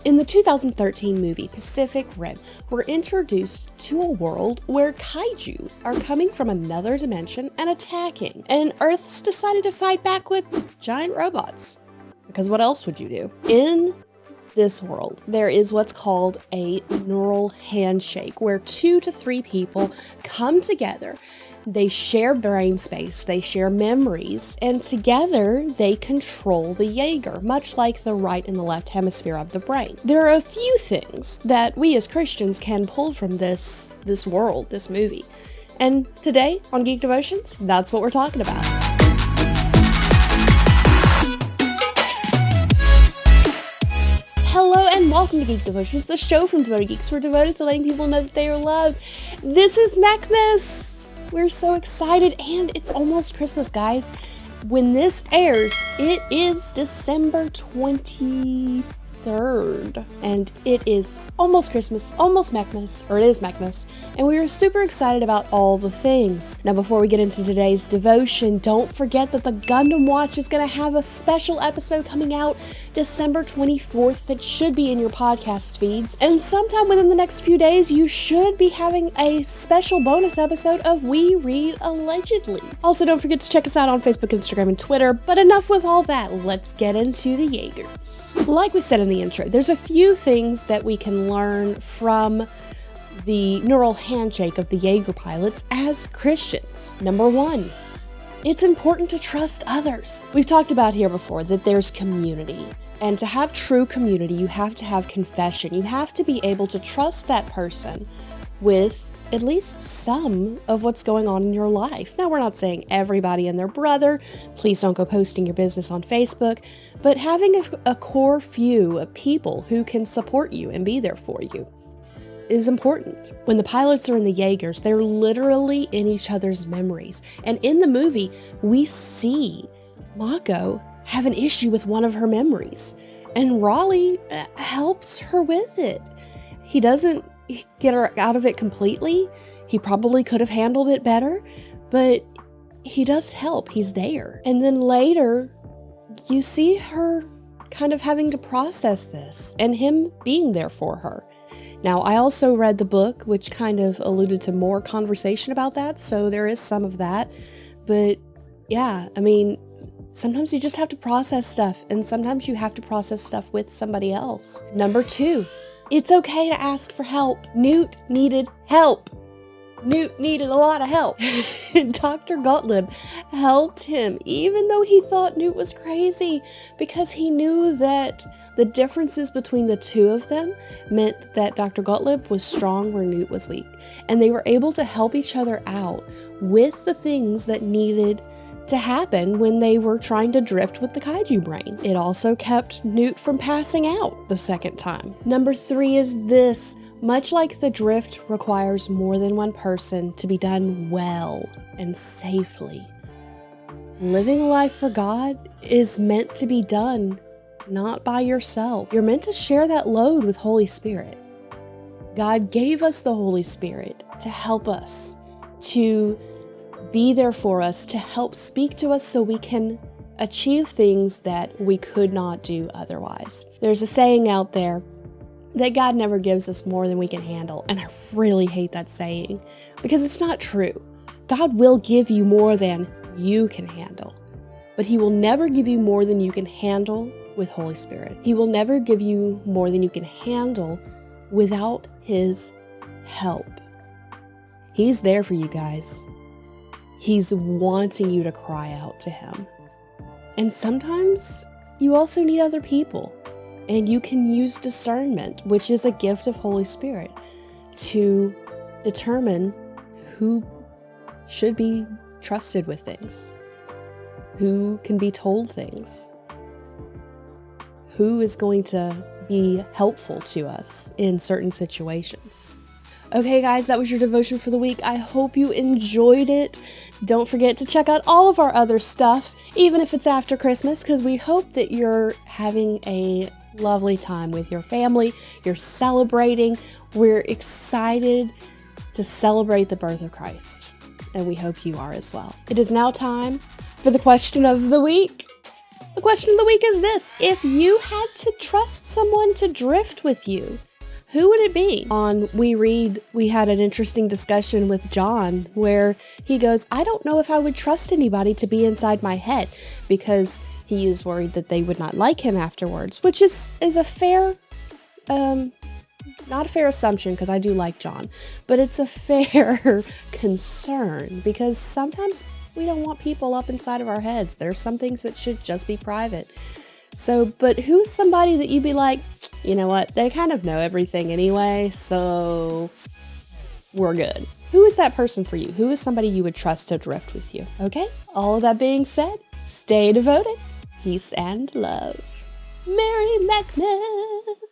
In the 2013 movie Pacific Rim, we're introduced to a world where kaiju are coming from another dimension and attacking, and Earth's decided to fight back with giant robots. Because what else would you do? In this world, there is what's called a neural handshake, where 2 to 3 people come together. They share brain space, they share memories, and together they control the Jaeger, much like the right and the left hemisphere of the brain. There are a few things that we as Christians can pull from this world, this movie. And today on Geek Devotions, that's what we're talking about. Hello and welcome to Geek Devotions, the show from Devoted Geeks. We're devoted to letting people know that they are loved. This is Mechmas. We're so excited, and it's almost Christmas, guys. When this airs, it is December 23rd, and it is almost Christmas, almost Mechmas, or it is Mechmas, and we are super excited about all the things. Now, before we get into today's devotion, don't forget that the Gundam Watch is going to have a special episode coming out December 24th that should be in your podcast feeds, and sometime within the next few days, you should be having a special bonus episode of We Read Allegedly. Also, don't forget to check us out on Facebook, Instagram, and Twitter, but enough with all that, let's get into the Jaegers. Like we said in the intro, there's a few things that we can learn from the neural handshake of the Jaeger pilots as Christians. Number 1, it's important to trust others. We've talked about here before that there's community, and to have true community, you have to have confession. You have to be able to trust that person with at least some of what's going on in your life. Now, we're not saying everybody and their brother. Please don't go posting your business on Facebook, but having a core few of people who can support you and be there for you is important. When the pilots are in the Jaegers, they're literally in each other's memories. And in the movie, we see Mako have an issue with one of her memories, and Raleigh helps her with it. He doesn't get her out of it completely. He probably could have handled it better, but he does help. He's there. And then later, you see her kind of having to process this, and him being there for her. Now, I also read the book, which kind of alluded to more conversation about that, so there is some of that. But yeah, I mean, sometimes you just have to process stuff, and sometimes you have to process stuff with somebody else. Number 2, it's okay to ask for help. Newt needed help. Newt needed a lot of help. Dr. Gottlieb helped him, even though he thought Newt was crazy, because he knew that the differences between the two of them meant that Dr. Gottlieb was strong where Newt was weak, and they were able to help each other out with the things that needed to happen when they were trying to drift with the kaiju brain. It also kept Newt from passing out the second time. Number 3 is this. Much like the drift requires more than one person to be done well and safely, living a life for God is meant to be done not by yourself. You're meant to share that load with Holy Spirit. God gave us the Holy Spirit to help us, to be there for us, to help speak to us so we can achieve things that we could not do otherwise. There's a saying out there that God never gives us more than we can handle, and I really hate that saying because it's not true. God will give you more than you can handle, but He will never give you more than you can handle with Holy Spirit. He will never give you more than you can handle without His help. He's there for you guys. He's wanting you to cry out to Him. And sometimes you also need other people. And you can use discernment, which is a gift of Holy Spirit, to determine who should be trusted with things, who can be told things, who is going to be helpful to us in certain situations. Okay, guys, that was your devotion for the week. I hope you enjoyed it. Don't forget to check out all of our other stuff, even if it's after Christmas, because we hope that you're having a lovely time with your family. You're celebrating. We're excited to celebrate the birth of Christ, and we hope you are as well. It is now time for the question of the week. The question of the week is this: if you had to trust someone to drift with you, who would it be? On We Read, we had an interesting discussion with John where he goes, I don't know if I would trust anybody to be inside my head, because he is worried that they would not like him afterwards, which is a fair, not a fair assumption, because I do like John, but it's a fair concern, because sometimes we don't want people up inside of our heads. There's some things that should just be private. So, but who's somebody that you'd be like, you know what, they kind of know everything anyway, so we're good. Who is that person for you? Who is somebody you would trust to drift with you? Okay, all of that being said, stay devoted, peace and love. Merry Mechmas!